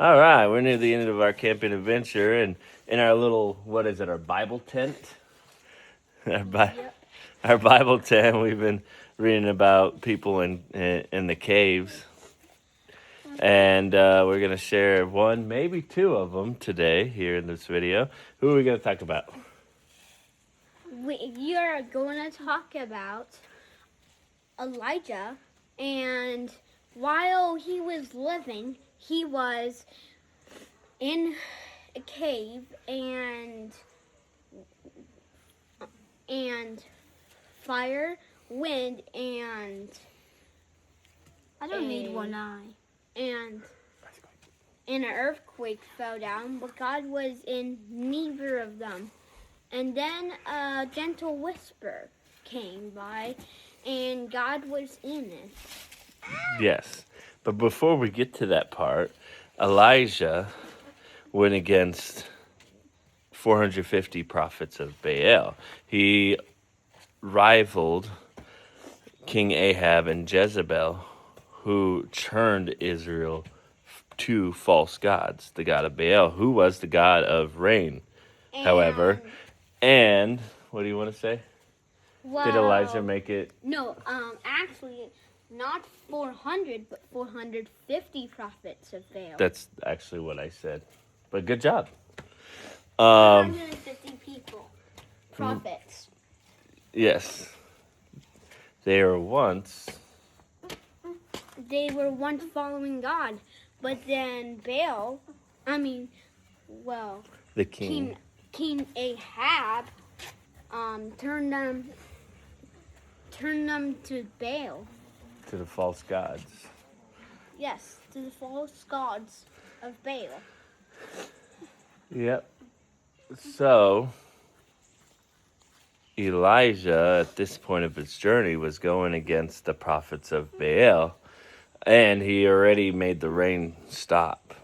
All right, we're near the end of our camping adventure, and in our little, what is it, our Bible tent? Our, Yep. our Bible tent, we've been reading about people in the caves. And we're going to share one, maybe two of them today here in this video. Who are we going to talk about? We are going to talk about Elijah, and while he was living, he was in a cave and fire, wind, and I don't need one eye. and an earthquake fell down, but God was in neither of them. And then a gentle whisper came by, and God was in it. Yes. But before we get to that part, Elijah went against 450 prophets of Baal. He rivaled King Ahab and Jezebel, who turned Israel to false gods, the god of Baal, who was the god of rain, however. And what do you want to say? Well, Did Elijah make it? No, actually, not 400, but 450 prophets of Baal. That's actually what I said. But good job. 450 people. Prophets. Yes. They were once. They were once following God, but then The king. King Ahab, turned them to Baal. To the false gods. Yes, to the false gods of Baal. Yep. So, Elijah, at this point of his journey, was going against the prophets of Baal, and he already made the rain stop.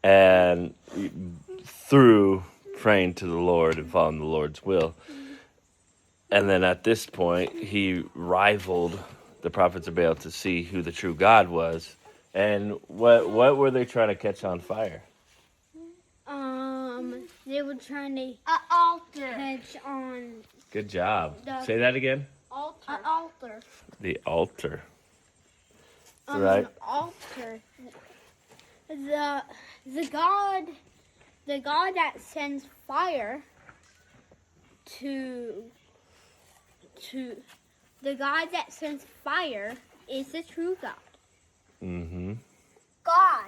And through praying to the Lord and following the Lord's will. And then at this point, he rivaled the prophets of Baal to see who the true God was. And what were they trying to catch on fire? They were trying to Altar. catch on Good job. The- Say that again. altar. Altar. The altar. On Right. an altar. The God that sends fire to the God that sends fire is the true God. Mm-hmm. God.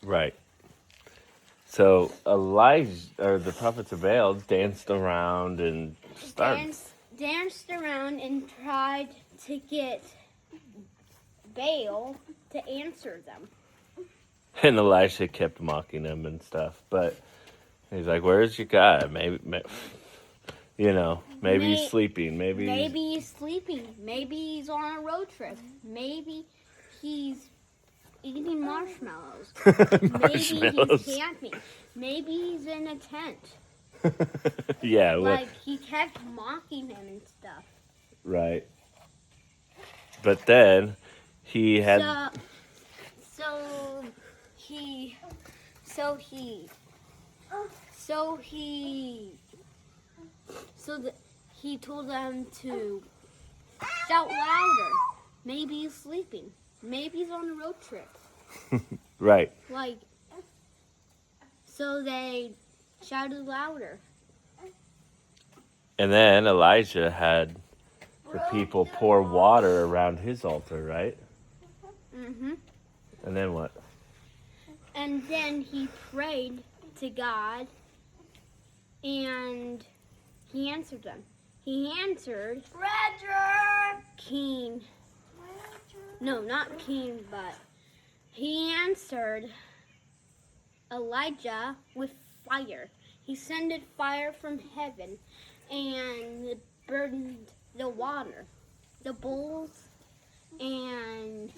Right. So Elijah, or the prophets of Baal, danced around and started. Danced around and tried to get Baal to answer them. And Elisha kept mocking him and stuff. But he's like, "Where's your God? Maybe he's sleeping. Maybe he's sleeping. Maybe he's on a road trip. Maybe he's eating marshmallows. Maybe he's camping. Maybe he's in a tent." Yeah. Like, he kept mocking him and stuff. Right. But then he had. He told them to shout louder. Maybe he's sleeping. Maybe he's on a road trip. Right. So they shouted louder. And then Elijah had the people pour water around his altar, right? Mm-hmm. And then what? And then he prayed to God, and he answered them. He answered Roger. King. No, not King, but he answered Elijah with fire. He sent fire from heaven, and it burned the water, the bowls, and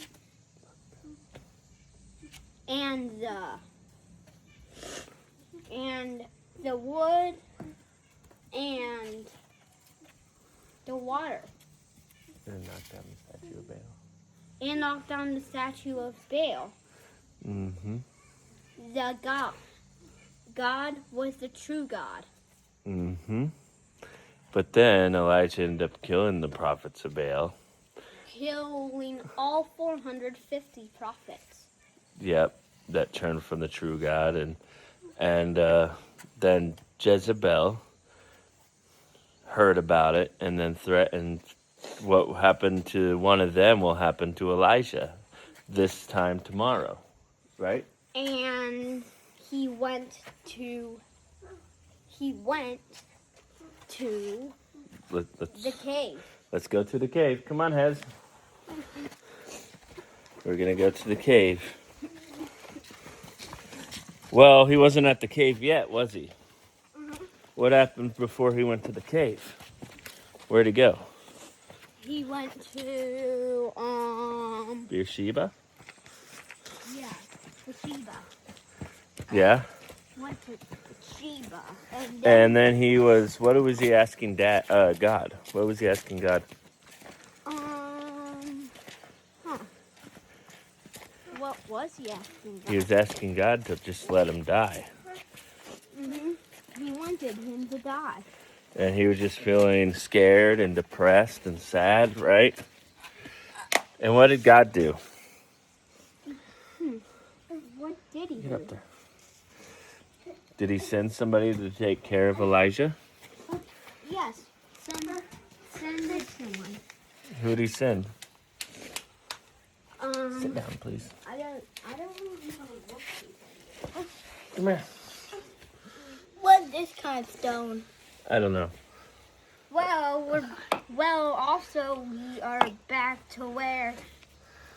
the wood and the water. And knocked down the statue of Baal. And knocked down the statue of Baal. Mm-hmm. The God was the true God. Mm-hmm. But then Elijah ended up killing the prophets of Baal. Killing all 450 prophets. Yep, that turned from the true God, and then Jezebel heard about it and then threatened what happened to one of them will happen to Elijah this time tomorrow, right? And he went to Let's the cave. let's go to the cave. Come on, Hez. We're gonna go to the cave. Well, he wasn't at the cave yet, was he? What happened before he went to the cave? Where'd he go? He went to Beersheba? Sheba. Yeah. Went to Sheba. And then he was, what was he asking God? What was he asking God? What was he asking God? He was asking God to just let him die. He wanted him to die. And he was just feeling scared and depressed and sad, right? And what did God do? What did he Get do? up there. Did he send somebody to take care of Elijah? Yes. Send it someone. Who did he send? Sit down, please. I don't know. Come here. What's this kind of stone? I don't know. Also we are back to where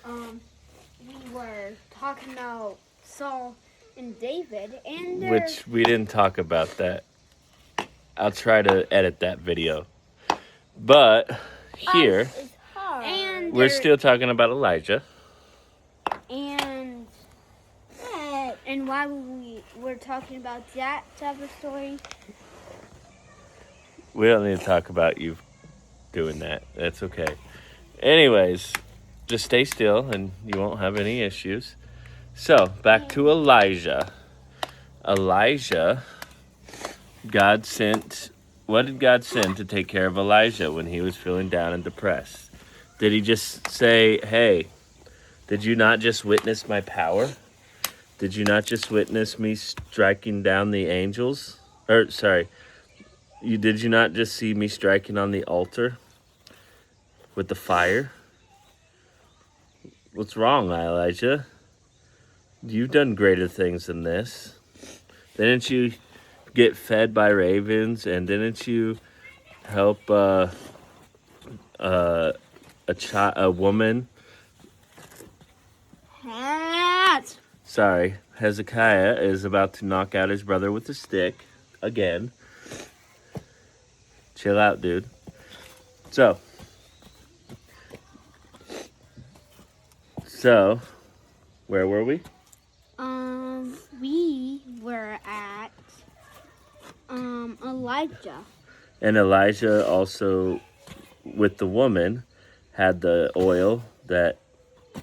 we were talking about Saul and David and Which we didn't talk about that. I'll try to edit that video. But here, It's hard. and we're still talking about Elijah. and why we're talking about that type of story. We don't need to talk about you doing that. That's okay. Anyways, just stay still and you won't have any issues. So, back to Elijah. Elijah, what did God send to take care of Elijah when he was feeling down and depressed? Did he just say, hey, did you not just witness my power? Did you not just witness me striking down the angels? Did you not just see me striking on the altar with the fire? What's wrong, Elijah? You've done greater things than this. Didn't you get fed by ravens? And didn't you help a woman? Sorry, Hezekiah is about to knock out his brother with a stick again. Chill out, dude. So, where were we? We were at Elijah. And Elijah also, with the woman, had the oil that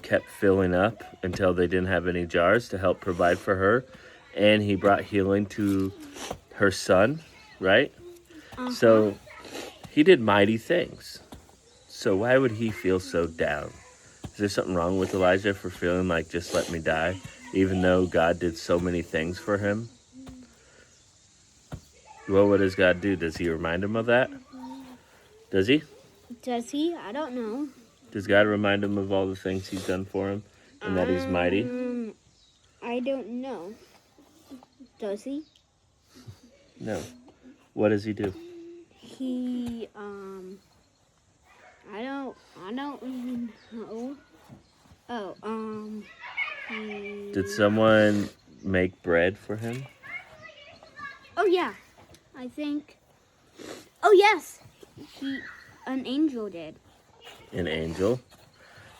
kept filling up until they didn't have any jars to help provide for her. And he brought healing to her son, right? So he did mighty things. So why would he feel so down? Is there something wrong with Elijah for feeling like, just let me die, even though God did so many things for him? Well, what does God do? Does he remind him of that? Does he? Does he? I don't know. Does God remind him of all the things he's done for him and that he's mighty? I don't know. Does he? No. What does he do? He I don't even know. Did someone make bread for him? Oh yeah. I think. Oh yes. An angel did. An angel?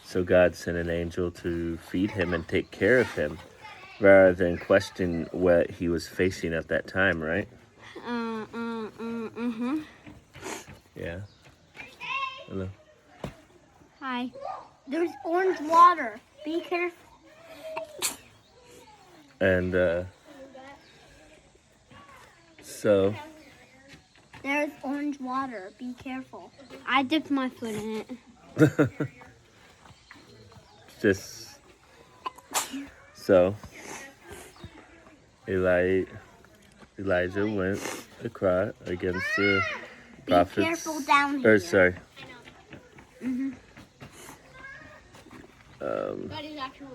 So God sent an angel to feed him and take care of him rather than question what he was facing at that time, right? Yeah. Hello. Hi. There's orange water. Be careful. And so There's orange water. Be careful. I dipped my foot in it. just so Elijah went across against the Be prophets. careful down here. Or sorry. Mhm. That is actually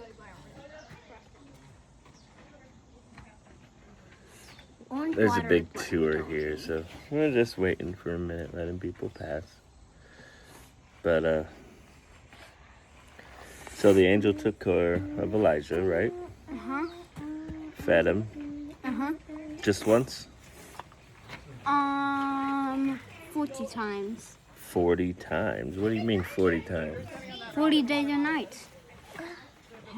Orange There's a water big is what tour don't here, need. so we're just waiting for a minute, letting people pass. But so the angel took care of Elijah, right? Uh-huh. Fed him Uh-huh. just once, 40 times. 40 times. What do you mean 40 times? 40 days and nights.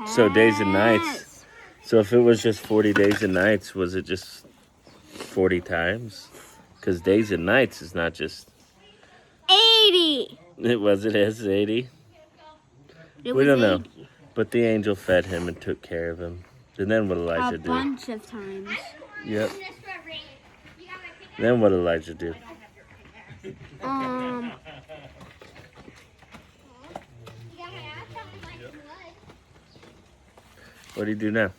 So days and nights. Yes. So if it was just 40 days and nights, was it just 40 times? Because days and nights is not just. 80. It is 80. It We was don't know. 80. But the angel fed him and took care of him. And then what A Elijah do? bunch of times. Yep. Then what Elijah do? What do you do now?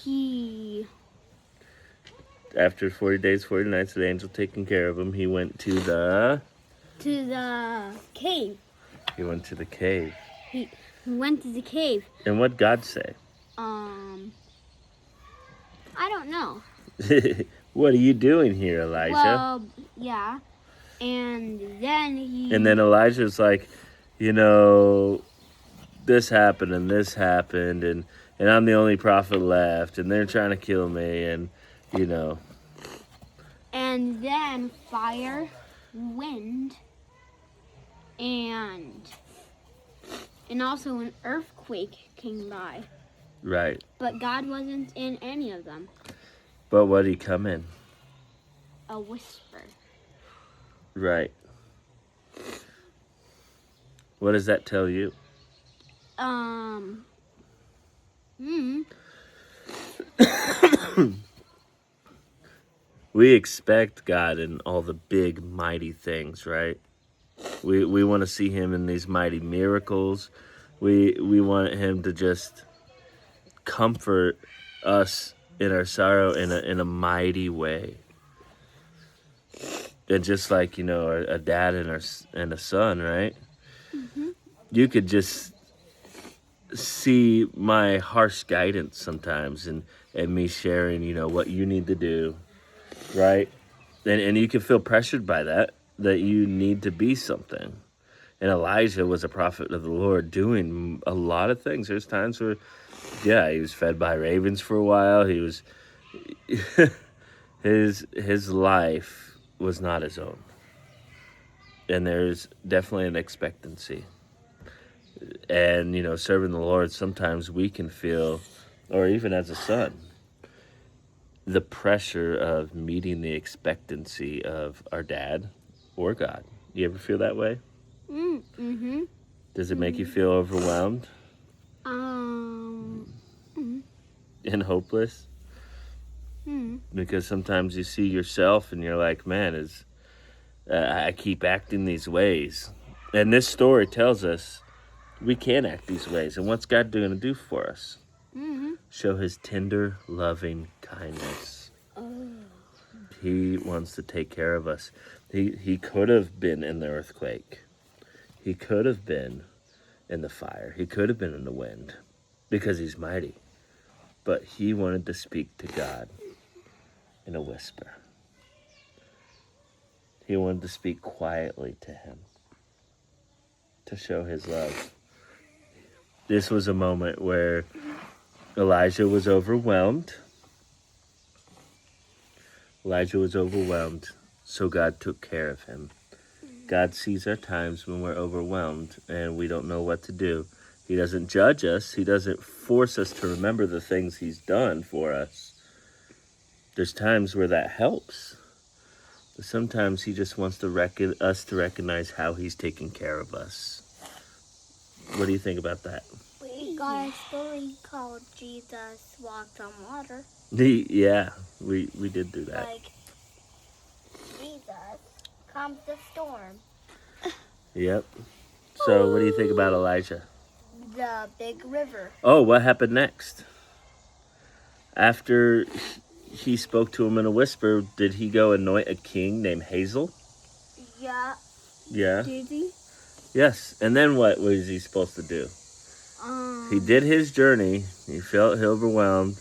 He After 40 days, 40 nights, the angel taking care of him, he went to the cave. he went to the cave. He went to the cave. And what God say? I don't know. What are you doing here, Elijah? Well, yeah. And then And then Elijah's like, you know, this happened and this happened, and I'm the only prophet left, and they're trying to kill me, and you know. And then fire, wind, and also an earthquake came by. Right. But God wasn't in any of them. But what did he come in? A whisper. Right. What does that tell you? We expect God in all the big, mighty things, right? We want to see him in these mighty miracles. We want him to just comfort us in our sorrow in a mighty way. And just like, you know, a dad and a son, right? Mm-hmm. You could just see my harsh guidance sometimes and me sharing, you know, what you need to do, right? And you can feel pressured by that you need to be something. And Elijah was a prophet of the Lord doing a lot of things. There's times where, yeah, he was fed by ravens for a while. He was, his life was not his own. And there's definitely an expectancy. And, you know, serving the Lord, sometimes we can feel, or even as a son, the pressure of meeting the expectancy of our dad or God. You ever feel that way? Mm-hmm. Does it make you feel overwhelmed and hopeless? Because sometimes you see yourself and you're like, man, I keep acting these ways. And this story tells us we can act these ways. And what's God going to do for us? Show his tender, loving kindness. He wants to take care of us. He could have been in the earthquake. He could have been in the fire. He could have been in the wind because he's mighty. But he wanted to speak to God in a whisper. He wanted to speak quietly to him to show his love. This was a moment where Elijah was overwhelmed. Elijah was overwhelmed, so God took care of him. God sees our times when we're overwhelmed and we don't know what to do. He doesn't judge us. He doesn't force us to remember the things he's done for us. There's times where that helps. But sometimes he just wants us to recognize how he's taking care of us. What do you think about that? got a story called Jesus Walked on Water. Yeah, we did do that. Like, Jesus calms the storm. Yep. So what do you think about Elijah? The big river. Oh, what happened next? After he spoke to him in a whisper, did he go anoint a king named Hazael? Yeah. Yeah. Did he? Yes. And then what was he supposed to do? He did his journey. He felt overwhelmed,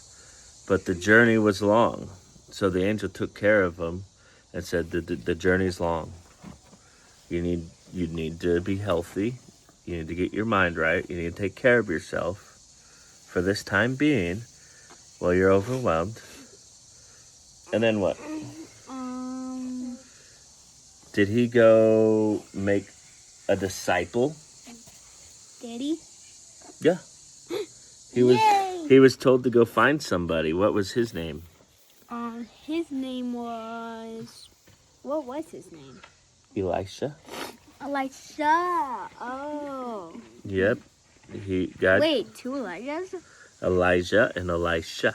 but the journey was long. So the angel took care of him and said, the journey's long. You need to be healthy. You need to get your mind right. You need to take care of yourself for this time being while you're overwhelmed. And then what? Did he go make a disciple? Did he? Yeah. He was told to go find somebody. What was his name? His name was. What was his name? Elisha. Elisha. Oh. Yep. God. Wait, two Elijahs? Elijah and Elisha.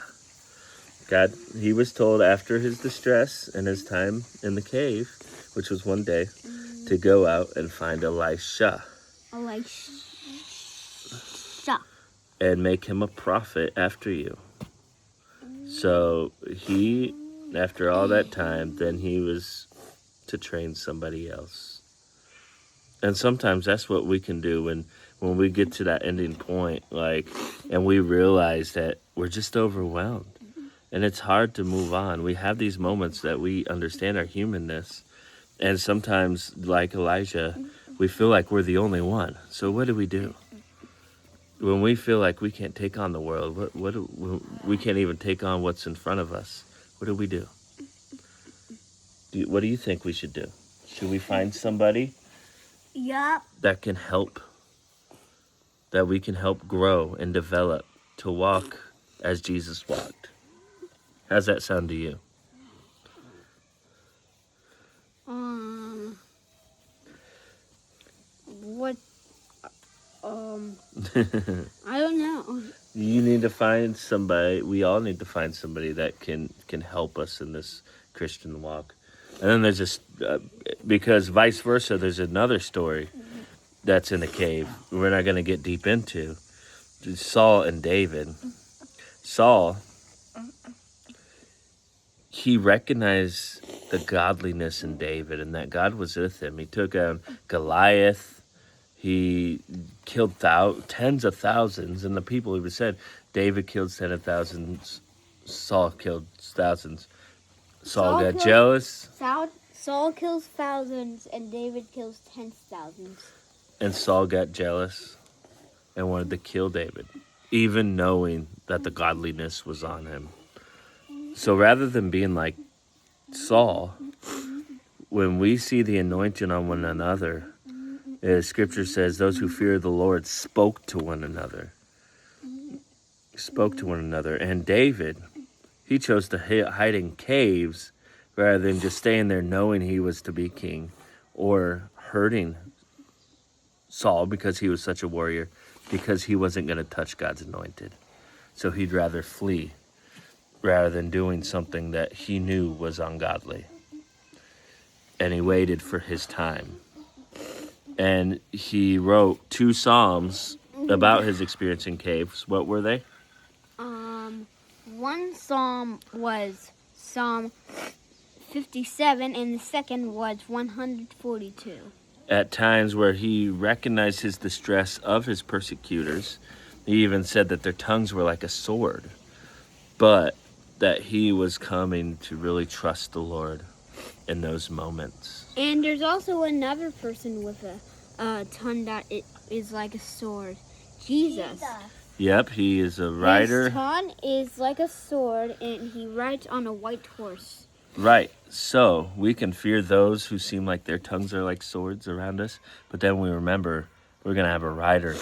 God, he was told after his distress and his time in the cave, which was one day, to go out and find Elisha Elisha. and make him a prophet after you. So he, after all that time, then he was to train somebody else. And sometimes that's what we can do when we get to that ending point, and we realize that we're just overwhelmed. And it's hard to move on. We have these moments that we understand our humanness. And sometimes, like Elijah, we feel like we're the only one. So what do we do? When we feel like we can't take on the world, we can't even take on what's in front of us, what do we do? What do you think we should do? Should we find somebody Yup. that can help, that we can help grow and develop to walk as Jesus walked? How's that sound to you? What? I don't know. You need to find somebody. We all need to find somebody that can help us in this Christian walk. And then there's this, because vice versa, there's another story that's in a cave. We're not going to get deep into. Saul and David. Saul, he recognized the godliness in David and that God was with him. He took out Goliath. He killed tens of thousands, and the people even said, David killed tens of thousands, Saul killed thousands. Saul got jealous. Saul kills thousands, and David kills 10,000s. And Saul got jealous and wanted to kill David, even knowing that the godliness was on him. So rather than being like Saul, when we see the anointing on one another, Scripture says those who fear the Lord spoke to one another. Spoke to one another. And David, he chose to hide in caves rather than just staying there knowing he was to be king, or hurting Saul because he was such a warrior, because he wasn't going to touch God's anointed. So he'd rather flee rather than doing something that he knew was ungodly. And he waited for his time. And he wrote 2 psalms about his experience in caves. What were they? One psalm was Psalm 57, and the second was 142. At times where he recognized his distress of his persecutors, he even said that their tongues were like a sword, but that he was coming to really trust the Lord in those moments. And there's also another person with a tongue that it is like a sword. Jesus. Yep, he is a rider. His tongue is like a sword, and he rides on a white horse. Right. So we can fear those who seem like their tongues are like swords around us, but then we remember we're going to have a rider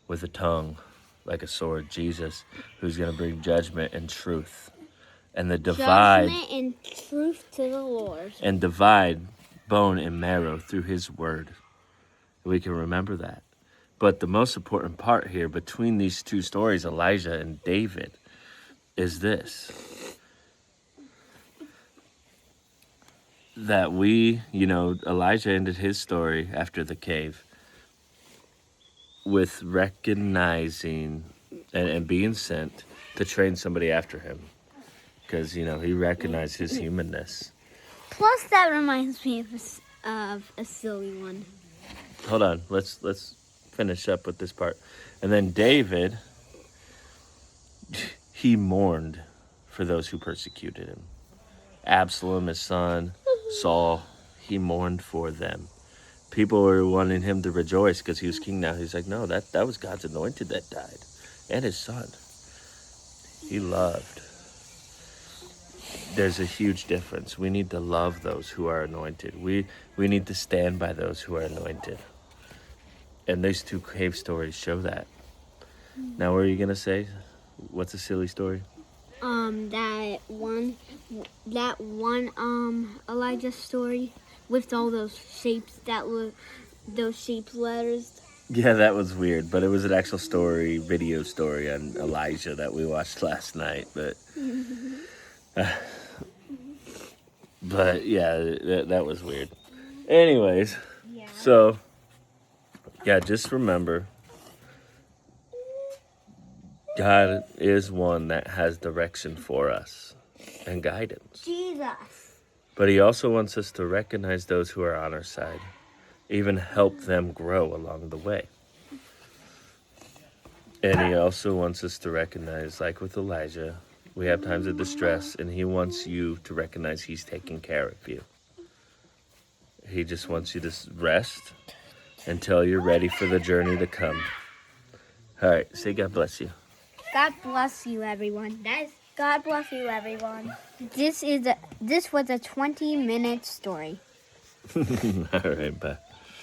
with a tongue like a sword, Jesus, who's going to bring judgment and truth. And the divide. Judgment and truth to the Lord. And divide bone and marrow through his word. We can remember that. But the most important part here between these two stories, Elijah and David, is this. That Elijah ended his story after the cave with recognizing and being sent to train somebody after him. Because, he recognized his humanness. Plus, that reminds me of a silly one. Hold on, let's finish up with this part. And then David, he mourned for those who persecuted him. Absalom, his son, Saul, he mourned for them. People were wanting him to rejoice because he was king now. He's like, no, that was God's anointed that died. And his son. He loved. There's a huge difference. We need to love those who are anointed. We need to stand by those who are anointed. And these two cave stories show that. Now, what are you going to say? What's a silly story? That one Elijah story with all those shapes those shape letters. Yeah, that was weird, but it was an actual video story on Elijah that we watched last night. But yeah, that was weird. Anyways, Yeah. so yeah, just remember, God is one that has direction for us and guidance. Jesus. But he also wants us to recognize those who are on our side, even help them grow along the way. And he also wants us to recognize, like with Elijah, we have times of distress, and he wants you to recognize he's taking care of you. He just wants you to rest until you're ready for the journey to come. All right, say God bless you. God bless you, everyone. God bless you, everyone. This was a 20-minute story. All right, bye.